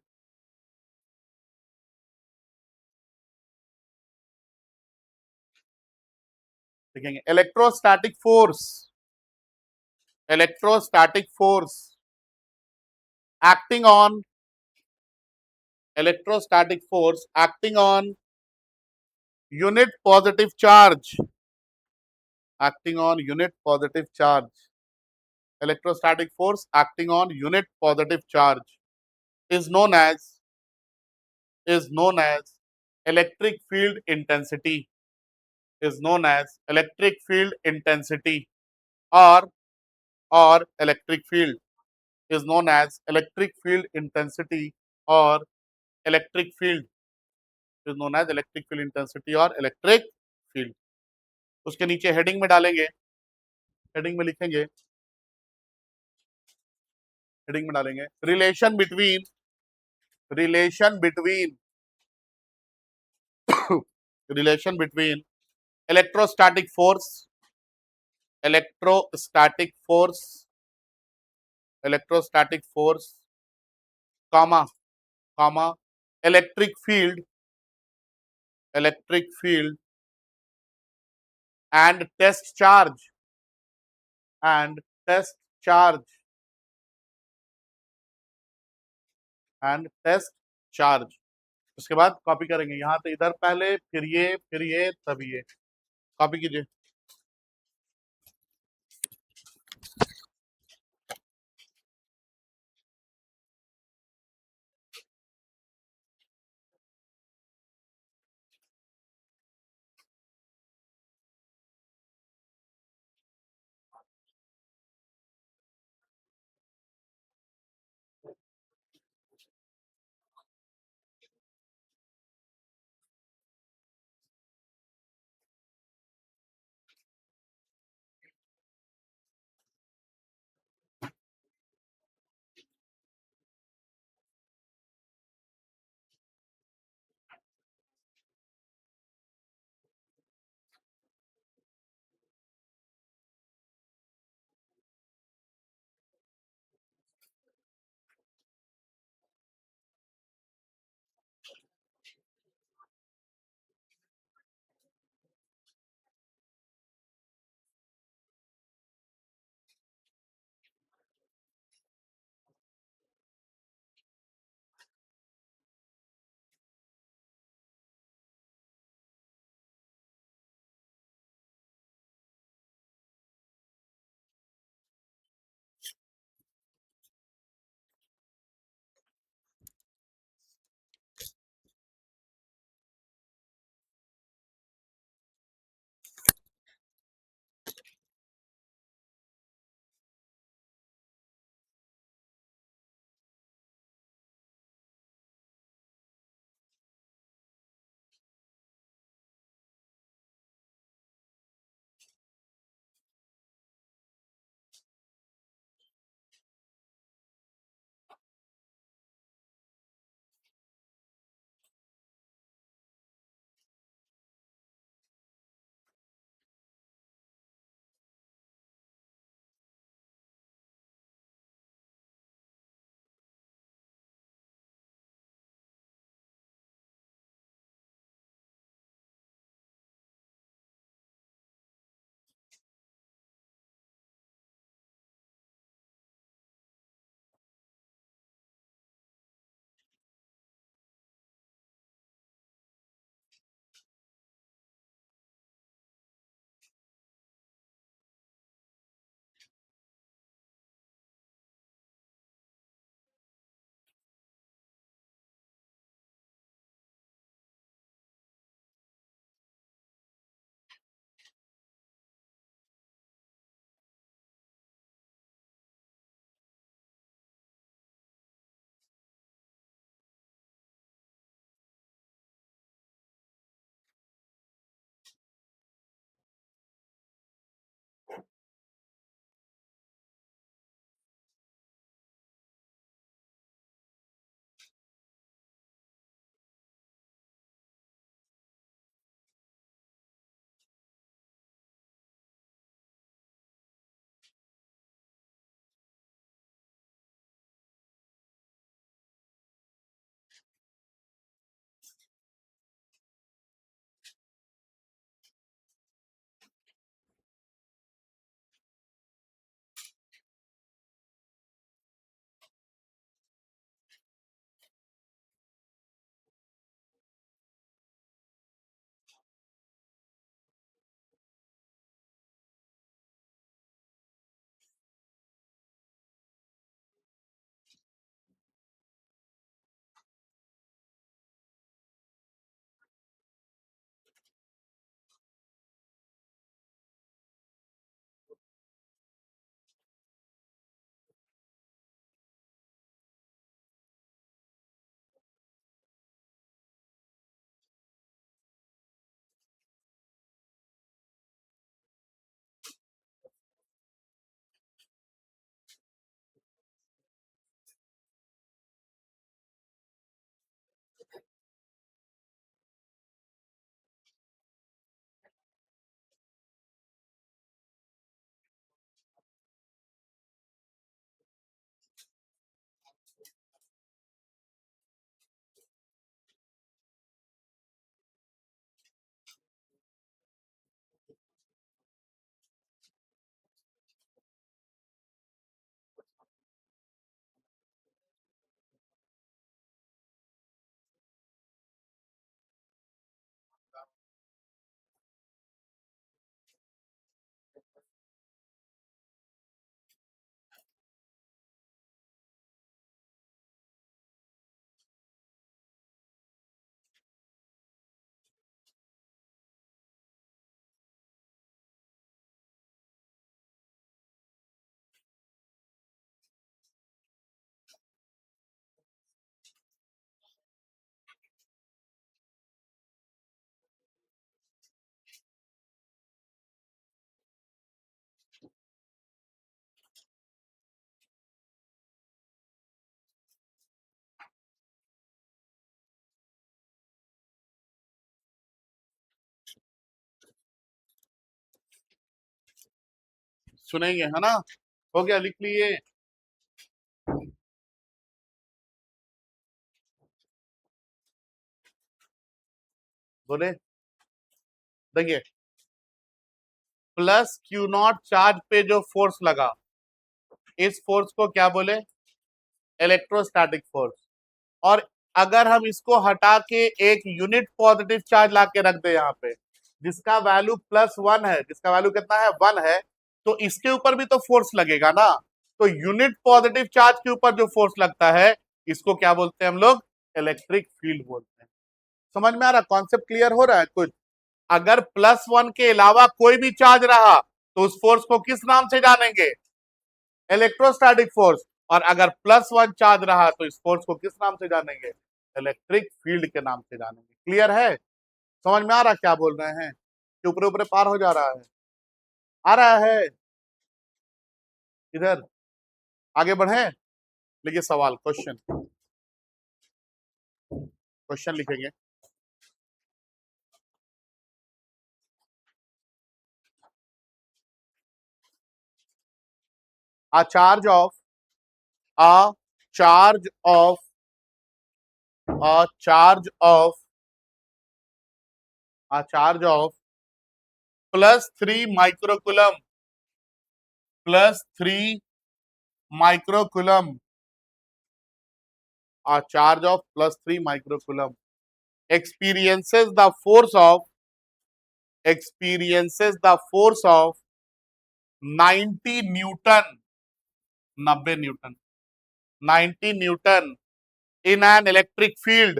लिखेंगे electrostatic force. Electrostatic force acting on electrostatic force acting on unit positive charge, acting on unit positive charge, electrostatic force acting on unit positive charge is known as electric field intensity, is known as electric field intensity, or electric field is known as electric field intensity or electric field is known as electric field intensity और electric field. उसके नीचे heading में डालेंगे, heading में लिखेंगे, heading में डालेंगे relation between relation between relation between electrostatic force electrostatic force electrostatic force comma comma electric field and test charge and test charge and test charge. उसके बाद कॉपी करेंगे, यहां से इधर पहले, फिर ये तब ये, कॉपी कीजिए। सुनेंगे, है ना? हो गया, लिख लिए। बोले, देखिए, प्लस क्यू नॉट चार्ज पे जो फोर्स लगा, इस फोर्स को क्या बोले? Electrostatic force. और अगर हम इसको हटा के एक यूनिट पॉजिटिव चार्ज लाके रख दे यहाँ पे, जिसका वैल्यू +1 है, जिसका वैल्यू कितना है? 1 है, तो इसके ऊपर भी तो फोर्स लगेगा ना। तो यूनिट पॉजिटिव चार्ज के ऊपर जो फोर्स लगता है, इसको क्या बोलते हैं हम लोग? इलेक्ट्रिक फील्ड बोलते हैं। समझ में आ रहा? कॉन्सेप्ट क्लियर हो रहा है कुछ? अगर +1 के अलावा कोई भी चार्ज रहा तो उस फोर्स को किस नाम से जानेंगे? Electrostatic force. और अगर +1 चार्ज रहा तो इस फोर्स को किस नाम से जानेंगे? इलेक्ट्रिक फील्ड के नाम से जानेंगे। क्लियर है? समझ में आ रहा क्या बोल रहे हैं? कि ऊपर ऊपर पार हो जा रहा है? आ रहा है? इधर आगे बढ़े, लिखिए सवाल, क्वेश्चन। क्वेश्चन लिखेंगे। a charge of a charge of a charge of a charge of +3 microcoulomb, +3 microcoulomb, a charge of +3 microcoulomb experiences the force of 90 Newton, 90 Newton, 90 Newton in an electric field,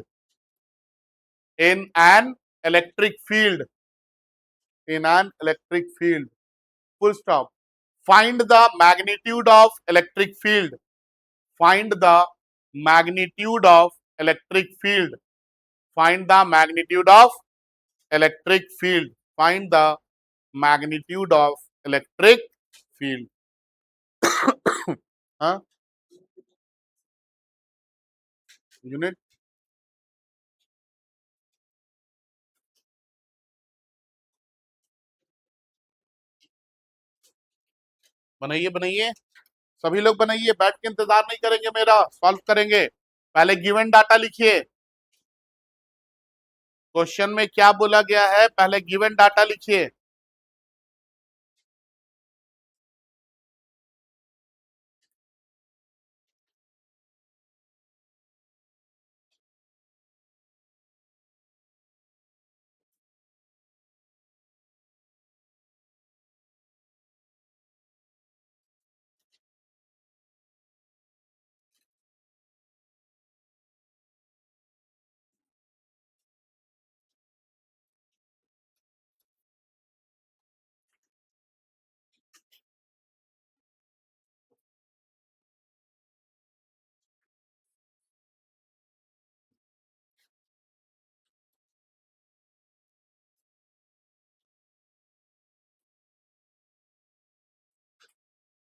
in an electric field, in an electric field, full stop. Find the magnitude of electric field, find the magnitude of electric field, find the magnitude of electric field, find the magnitude of electric field. हाँ, unit बनाइए, बनाइए, सभी लोग बनाइए, बैठ के इंतजार नहीं करेंगे मेरा, सॉल्व करेंगे। पहले गिवन डाटा लिखिए। क्वेश्चन में क्या बोला गया है, पहले गिवन डाटा लिखिए।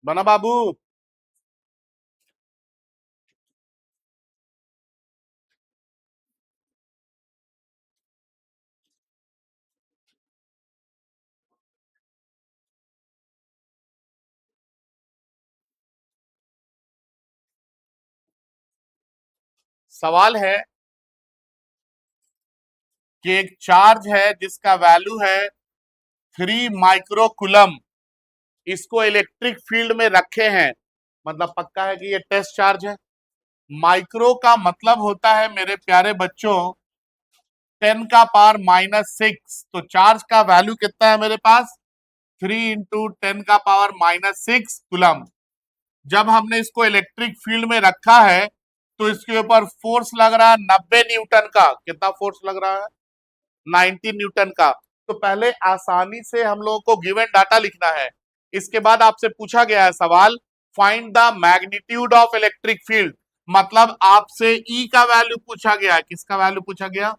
बना बाबू? सवाल है कि एक चार्ज है जिसका वैल्यू है 3 माइक्रोकुलम, इसको इलेक्ट्रिक फील्ड में रखे हैं, मतलब पक्का है कि ये टेस्ट चार्ज है। माइक्रो का मतलब होता है मेरे प्यारे बच्चों 10⁻⁻⁶, तो चार्ज का वैल्यू कितना है मेरे पास? 3 × 10⁻⁻⁶ कुलम। जब हमने इसको इलेक्ट्रिक फील्ड में रखा है तो इसके ऊपर फोर्स लग रहा है 90 न्यूटन का। कितना फोर्स लग रहा है? 90 न्यूटन का। तो पहले आसानी से हम लोगों को गिवन डाटा लिखना है। इसके बाद आपसे पूछा गया है सवाल, find the magnitude of electric field, मतलब आपसे ई का वैल्यू पूछा गया है। किसका वैल्यू पूछा गया?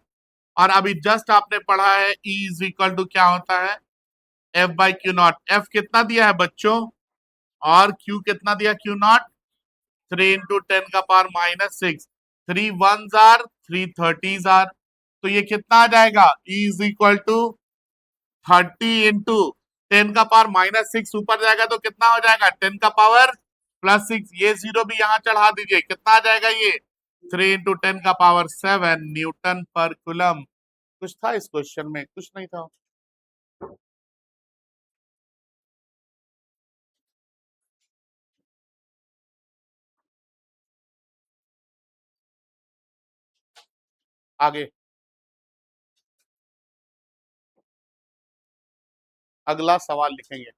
और अभी जस्ट आपने पढ़ा है E इज इक्वल टू क्या होता है? F/Q0। F कितना दिया है बच्चों? और Q कितना दिया? Q0 3 × 10⁻⁻⁶। 3 1s are 3 30s are, तो ये कितना आ जाएगा? E is equal to 30 into 10 का पावर -6 ऊपर जाएगा तो कितना हो जाएगा 10 का पावर +6। ये जीरो भी यहां चढ़ा दीजिए, कितना आ जाएगा ये 3 इंटू 10 का पावर 7 न्यूटन पर कूलम। कुछ था इस क्वेश्चन में? कुछ नहीं था। आगे अगला सवाल लिखेंगे।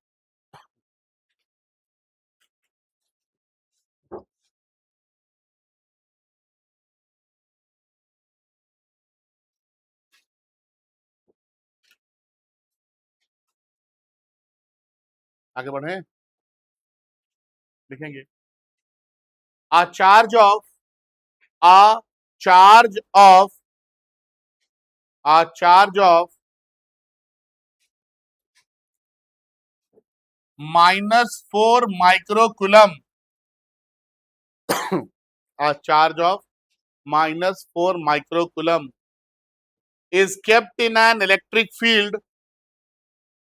आगे बढ़े, लिखेंगे। a charge of a charge of a charge of -4 microcoulomb, a charge of -4 microcoulomb is kept in an electric field,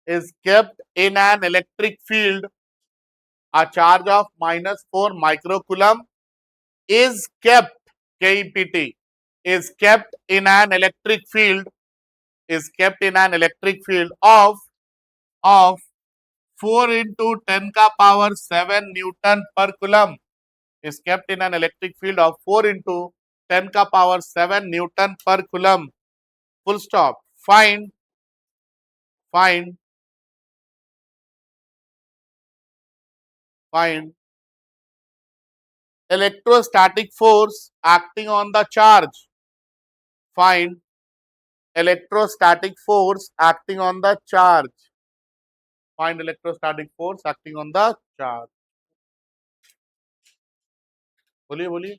is kept in an electric field. A charge of -4 microcoulomb is kept, KEPT, is kept in an electric field, is kept in an electric field of 4 into 10 का power 7 Newton per coulomb, is kept in an electric field of 4 into 10 का power 7 Newton per coulomb. Full stop. Find electrostatic force acting on the charge. Find electrostatic force acting on the charge. Find electrostatic force acting on the charge. बोलिए बोलिए।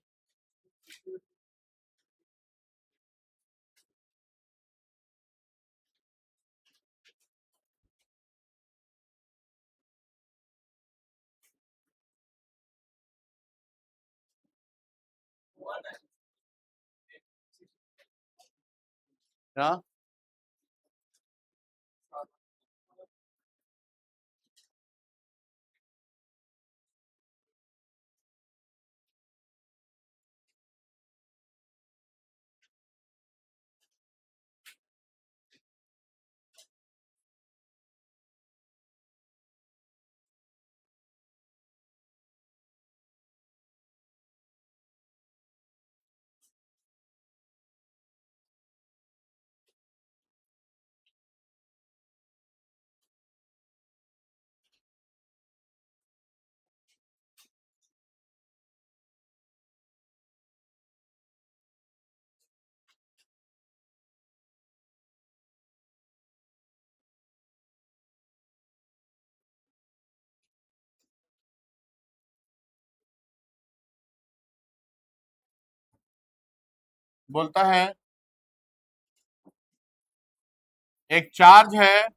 हाँ, बोलता है एक charge है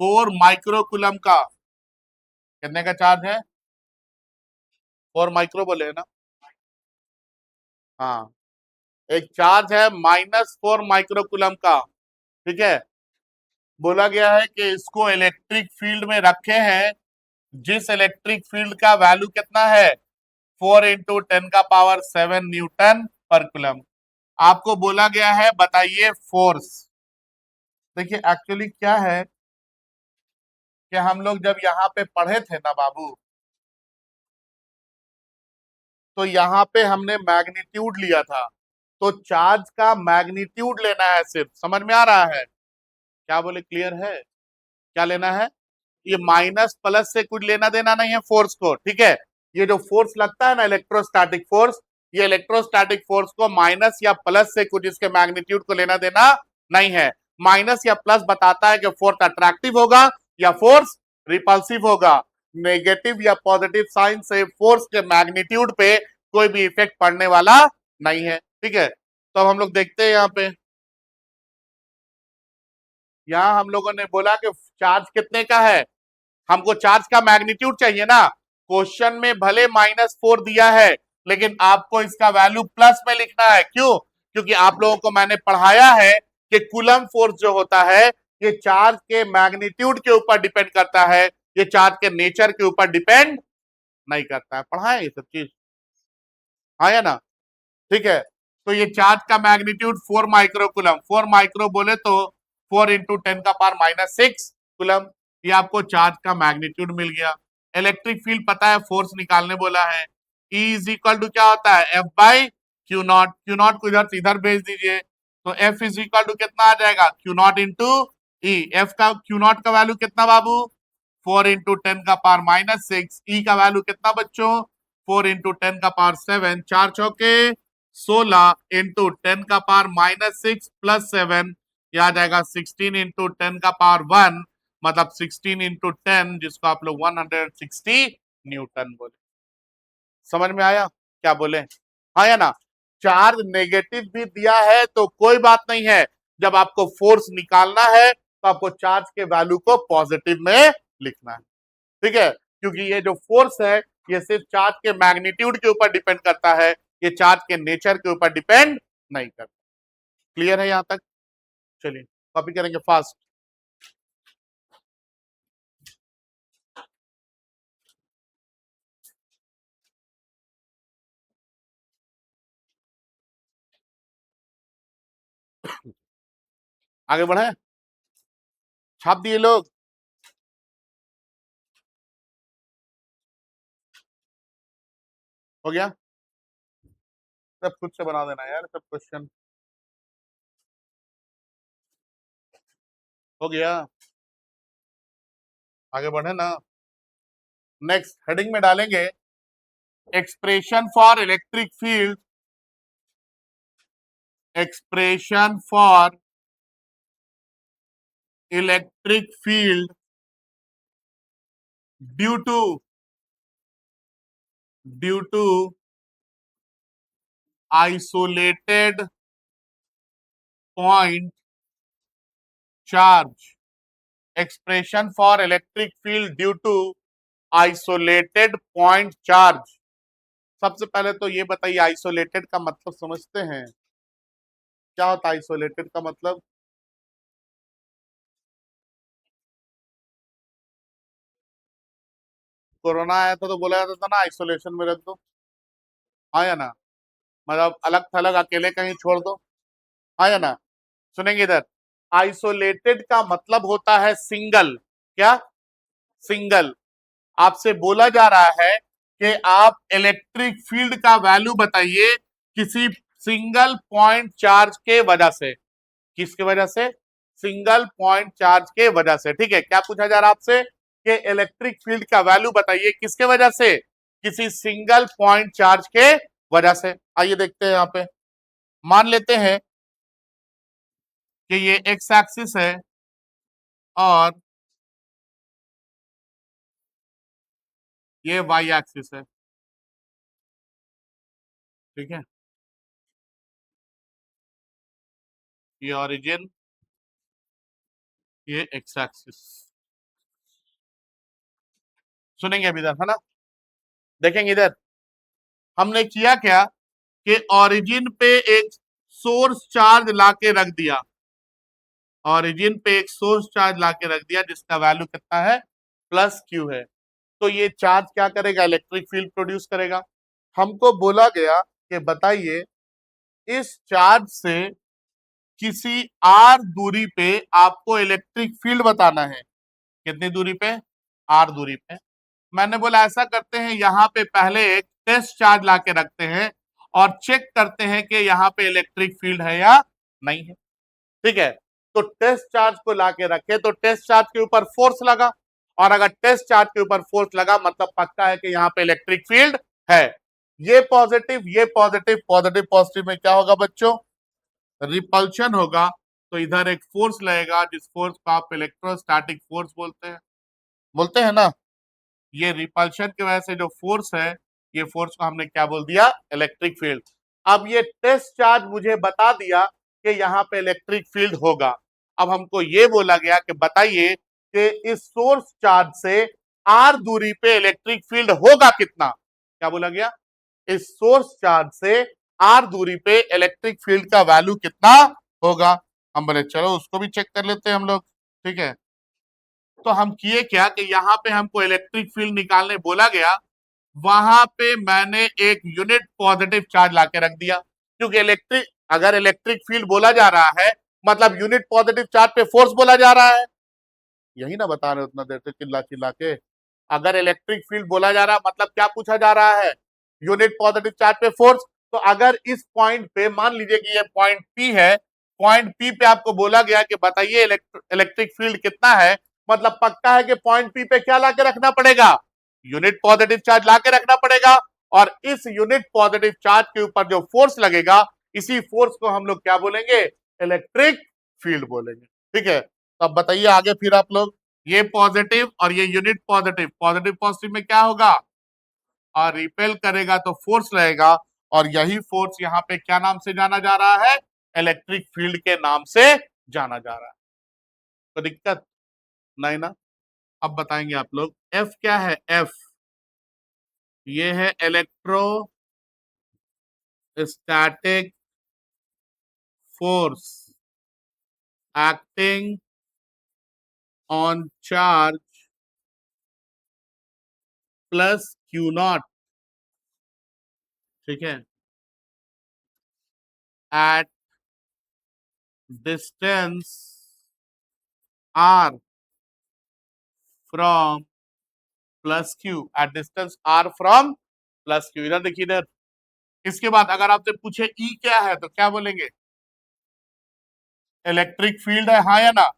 4 microcoulomb का। कितने का चार्ज है? 4 माइक्रो बोले है ना? हाँ, एक चार्ज है -4 माइक्रोकुलम का। ठीक है, बोला गया है कि इसको इलेक्ट्रिक फील्ड में रखे हैं, जिस इलेक्ट्रिक फील्ड का वैल्यू कितना है 4 इंटू 10 का पावर 7 न्यूटन पर कूलम। आपको बोला गया है बताइए फोर्स। देखिए एक्चुअली क्या है कि हम लोग जब यहाँ पे पढ़े थे ना बाबू, तो यहाँ पे हमने मैग्नीट्यूड लिया था। तो चार्ज का मैग्नीट्यूड लेना है सिर्फ, समझ में आ रहा है? क्या बोले, क्लियर है? क्या लेना है? ये माइनस प्लस से कुछ लेना देना नहीं है फोर्स को। ठीक है, ये जो फोर्स लगता है ना इलेक्ट्रोस्टैटिक फोर्स, ये इलेक्ट्रोस्टैटिक फोर्स को माइनस या प्लस से कुछ इसके मैग्नीट्यूड को लेना देना नहीं है। माइनस या प्लस बताता है कि फोर्स अट्रैक्टिव होगा या फोर्स रिपल्सिव होगा। नेगेटिव या पॉजिटिव साइन से फोर्स के मैग्नीट्यूड पे कोई भी इफेक्ट पड़ने वाला नहीं है। ठीक है, तो अब हम लोग देखते हैं यहाँ पे। यहाँ हम लोगों ने बोला कि चार्ज कितने का है, हमको चार्ज का मैग्नीट्यूड चाहिए ना। क्वेश्चन में भले -4 दिया है, लेकिन आपको इसका वैल्यू प्लस में लिखना है। क्यों? क्योंकि आप लोगों को मैंने पढ़ाया है कि कूलम फोर्स जो होता है ये चार्ज के मैग्नीट्यूड के ऊपर डिपेंड करता है, ये चार्ज के नेचर के ऊपर डिपेंड नहीं करता है। पढ़ा है ये सब चीज, हाँ या ना? ठीक है, तो ये चार्ज का मैग्नीट्यूड 4 माइक्रोकुलम, 4 माइक्रो बोले तो 4 इंटू 10 का पावर -6 कुलम, ये आपको चार्ज का मैग्नीट्यूड मिल गया। इलेक्ट्रिक फील्ड पता है, फोर्स निकालने बोला है, E इज इक्वल टू क्या होता है, F by q not, Q not को इधर से इधर भेज दीजिए, तो F इज इक्वल टू कितना आ जाएगा, Q not into E. F का क्यू नॉट का वैल्यू कितना बाबू, 4 इंटू 10 का पावर -6, ई का वैल्यू कितना बच्चों, 4 इंटू 10 का पावर 7, 4 चौके 16 इंटू 10 का पावर -6 प्लस 7, यह आ जाएगा 16 इंटू 10 का पावर 1, मतलब 16 इंटू 10, जिसको आप लोग 160 न्यूटन बोले। समझ में आया क्या बोले, हाँ या ना? चार्ज नेगेटिव भी दिया है तो कोई बात नहीं है, जब आपको फोर्स निकालना है तो आपको चार्ज के वैल्यू को पॉजिटिव में लिखना है, ठीक है? क्योंकि ये जो फोर्स है ये सिर्फ चार्ज के मैग्नीट्यूड के ऊपर डिपेंड करता है, ये चार्ज के नेचर के ऊपर डिपेंड नहीं करता। क्लियर है यहां तक? चलिए कॉपी करेंगे फास्ट। आगे बढ़े, छाप दिए लोग, हो गया? सब खुद से बना देना यार, सब क्वेश्चन हो गया। आगे बढ़े ना, नेक्स्ट हेडिंग में डालेंगे expression for electric field, expression for electric field due to isolated point charge, expression for electric field due to isolated point charge. सबसे पहले तो ये बताइए आइसोलेटेड का मतलब समझते हैं, क्या होता है आइसोलेटेड का मतलब? कोरोना आया था तो बोला जाता था ना आइसोलेशन में रख दो, हाँ या ना? मतलब अलग थलग अकेले कहीं छोड़ दो, हाँ या ना? सुनेंगे इधर, आइसोलेटेड का मतलब होता है सिंगल, क्या? सिंगल। आपसे बोला जा रहा है कि आप इलेक्ट्रिक फील्ड का वैल्यू बताइए किसी सिंगल पॉइंट चार्ज के वजह से, किसके वजह से? सिंगल पॉइंट चार्ज के वजह से, ठीक है? क्या पूछा जा रहा है आपसे कि इलेक्ट्रिक फील्ड का वैल्यू बताइए किसके वजह से, किसी सिंगल पॉइंट चार्ज के वजह से। आइए देखते हैं, यहां पे मान लेते हैं कि ये एक्स एक्सिस है और ये वाई एक्सिस है, ठीक है? ये ओरिजिन, ये एक्स एक्सिस। सुनेंगे अभी इधर, है ना? देखेंगे इधर, हमने किया क्या कि ओरिजिन पे एक सोर्स चार्ज लाके रख दिया, ओरिजिन पे एक सोर्स चार्ज लाके रख दिया जिसका वैल्यू कितना है, प्लस क्यू है। तो ये चार्ज क्या करेगा, इलेक्ट्रिक फील्ड प्रोड्यूस करेगा। हमको बोला गया कि बताइए इस चार्ज से किसी आर दूरी पे आपको इलेक्ट्रिक फील्ड बताना है, कितनी दूरी पे, आर दूरी पे। मैंने बोला ऐसा करते हैं, यहाँ पे पहले एक टेस्ट चार्ज लाके रखते हैं और चेक करते हैं कि यहाँ पे इलेक्ट्रिक फील्ड है या नहीं है, ठीक है? तो टेस्ट चार्ज को लाके रखे तो टेस्ट चार्ज के ऊपर फोर्स लगा, और अगर टेस्ट चार्ज के ऊपर फोर्स लगा मतलब पक्का है कि यहाँ पे इलेक्ट्रिक फील्ड है। ये पॉजिटिव, ये पॉजिटिव, पॉजिटिव पॉजिटिव में क्या होगा बच्चों, रिपल्शन होगा। तो इधर एक फोर्स लगेगा जिस फोर्स को आप इलेक्ट्रोस्टैटिक फोर्स बोलते हैं ना। ये रिपल्शन की वजह से जो फोर्स है, ये फोर्स को हमने क्या बोल दिया, इलेक्ट्रिक फील्ड। अब ये टेस्ट चार्ज मुझे बता दिया कि यहाँ पे इलेक्ट्रिक फील्ड होगा। अब हमको ये बोला गया कि बताइए कि इस सोर्स चार्ज से आर दूरी पे इलेक्ट्रिक फील्ड होगा कितना, क्या बोला गया, इस सोर्स चार्ज से आर दूरी पे इलेक्ट्रिक फील्ड का वैल्यू कितना होगा। हम बोले चलो उसको भी चेक कर लेते हैं हम लोग। ठीक है, तो हम किए क्या कि यहाँ पे हमको इलेक्ट्रिक फील्ड निकालने बोला गया, वहां पे मैंने एक यूनिट पॉजिटिव चार्ज लाके रख दिया, क्योंकि अगर इलेक्ट्रिक फील्ड बोला जा रहा है मतलब यूनिट पॉजिटिव चार्ज पे फोर्स बोला जा रहा है, यही ना बता रहे उतना देर से चिल्ला चिल्ला के। अगर इलेक्ट्रिक फील्ड बोला जा रहा है मतलब क्या पूछा जा रहा है, यूनिट पॉजिटिव चार्ज पे फोर्स। तो अगर इस पॉइंट पे मान लीजिए कि ये पॉइंट पी है, पॉइंट पी पे आपको बोला गया कि बताइए इलेक्ट्रिक फील्ड कितना है, मतलब पक्का है कि पॉइंट पी पे क्या लाके रखना पड़ेगा, यूनिट पॉजिटिव चार्ज लाके रखना पड़ेगा। और इस यूनिट पॉजिटिव चार्ज के ऊपर जो फोर्स लगेगा, इसी फोर्स को हम लोग क्या बोलेंगे, इलेक्ट्रिक फील्ड बोलेंगे। ठीक है, तो अब बताइए आगे फिर आप लोग, ये पॉजिटिव और ये यूनिट पॉजिटिव, पॉजिटिव पॉजिटिव में क्या होगा, और रिपेल करेगा तो फोर्स रहेगा, और यही फोर्स यहाँ पे क्या नाम से जाना जा रहा है, इलेक्ट्रिक फील्ड के नाम से जाना जा रहा है। तो दिक्कत नहीं ना। अब बताएंगे आप लोग एफ क्या है, एफ ये है electrostatic force acting on charge plus q naught, ठीक है, at distance r from plus Q, at distance r from plus Q. इधर देखिए इधर, इसके बाद अगर आपसे पूछे E क्या है तो क्या बोलेंगे, इलेक्ट्रिक फील्ड है, हाँ या ना,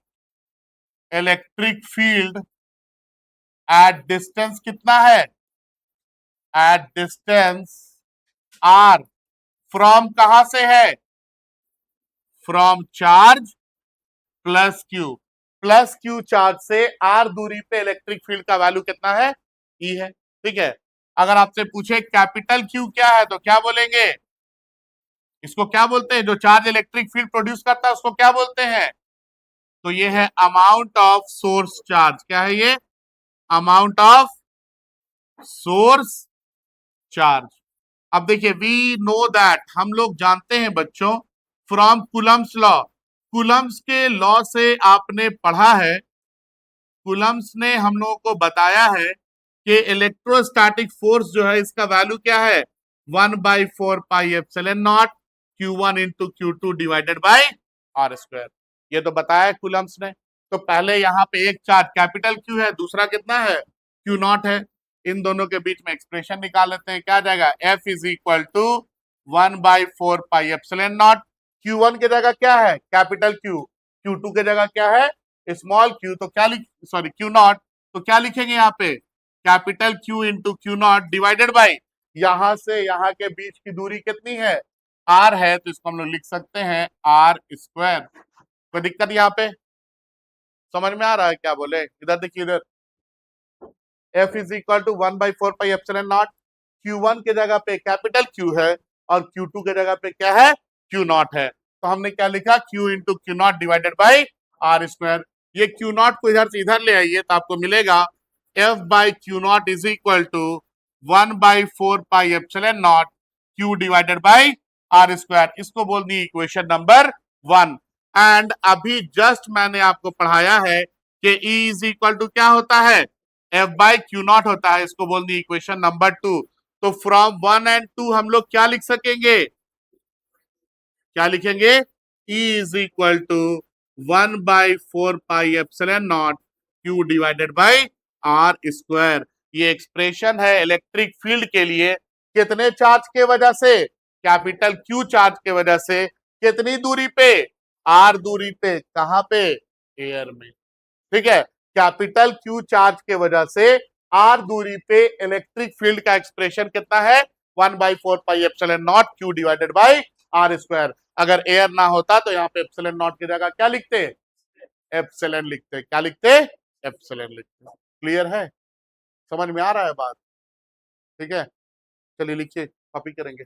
इलेक्ट्रिक फील्ड एट डिस्टेंस कितना है, एट डिस्टेंस r फ्रॉम कहां से है, from charge plus Q, plus Q charge से r दूरी पे इलेक्ट्रिक फील्ड का वैल्यू कितना है, E है। ठीक है, अगर आपसे पूछे कैपिटल Q क्या है तो क्या बोलेंगे, इसको क्या बोलते हैं, जो चार्ज इलेक्ट्रिक फील्ड प्रोड्यूस करता है उसको क्या बोलते हैं, तो ये है अमाउंट ऑफ सोर्स चार्ज, क्या है ये, अमाउंट ऑफ सोर्स चार्ज। अब देखिए वी नो दैट, हम लोग जानते हैं बच्चों, फ्रॉम कूलम्स लॉ, कूलम्स के लॉ से आपने पढ़ा है, कूलम्स ने हम लोगों को बताया है कि इलेक्ट्रोस्टैटिक फोर्स जो है इसका वैल्यू क्या है, 1/4 pi epsilon naught Q1 into Q2 divided by r square, ये तो बताया है कूलम्स ने। तो पहले यहाँ पे एक चार्ज कैपिटल Q है, दूसरा कितना है, Q0 है, इन दोनों के बीच में एक्सप्रेशन निकाल लेते हैं, क्या जाएगा, F is equal to 1/4 pi epsilon naught, Q1 की जगह क्या है कैपिटल Q, Q2 की जगह क्या है स्मॉल q, तो क्या लिख, सॉरी Q0, तो क्या लिखेंगे यहाँ पे, capital Q into Q0 divided by, यहां से यहाँ के बीच की दूरी कितनी है, r है, तो इसको हम लोग लिख सकते हैं r स्क्वायर। कोई दिक्कत यहाँ पे, समझ में आ रहा है क्या बोले, इधर देखिए इधर, F is equal to 1/4 pi epsilon naught, Q1 के जगह पे कैपिटल Q है और Q2 के जगह पे क्या है, Q0 है, तो हमने क्या लिखा, Q into Q0 divided by r square. ये Q0 को इधर से इधर ले आइए तो आपको मिलेगा F बाई Q0 is equal to 1/4 pi epsilon naught Q divided by r square, इसको बोल दी इक्वेशन नंबर 1। एंड अभी जस्ट मैंने आपको पढ़ाया है कि E इज इक्वल टू क्या होता है, F/Q0 होता है, इसको बोल दी इक्वेशन नंबर 2। तो फ्रॉम 1 एंड 2 हम लोग क्या लिख सकेंगे, क्या लिखेंगे, E is equal to 1/4 pi epsilon naught Q divided by r square. ये एक्सप्रेशन है इलेक्ट्रिक फील्ड के लिए, कितने चार्ज के वजह से, कैपिटल Q चार्ज के वजह से, कितनी दूरी पे, R दूरी पे, कहां पे, एयर में। ठीक है, कैपिटल Q चार्ज के वजह से R दूरी पे इलेक्ट्रिक फील्ड का एक्सप्रेशन कितना है, 1/4 pi epsilon naught Q divided by r square. अगर एयर ना होता तो यहाँ पे एप्सिलॉन नॉट की जगह क्या लिखते, एप्सिलॉन लिखते, क्या लिखते, एप्सिलॉन लिखते। क्लियर है, समझ में आ रहा है बात, ठीक है, चलिए लिखिए, कॉपी करेंगे।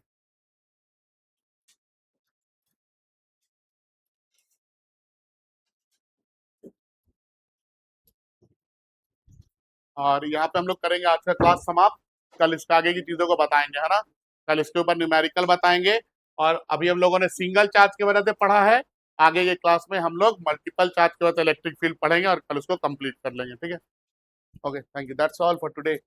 और यहाँ पे हम लोग करेंगे आज का क्लास समाप्त, कल इसके आगे की चीजों को बताएंगे, है ना, कल इसके ऊपर न्यूमेरिकल बताएंगे। और अभी हम लोगों ने सिंगल चार्ज की वजह से पढ़ा है, आगे के क्लास में हम लोग मल्टीपल चार्ज के बाद इलेक्ट्रिक फील्ड पढ़ेंगे और कल उसको कंप्लीट कर लेंगे, ठीक है। Okay, thank you, that's all for today.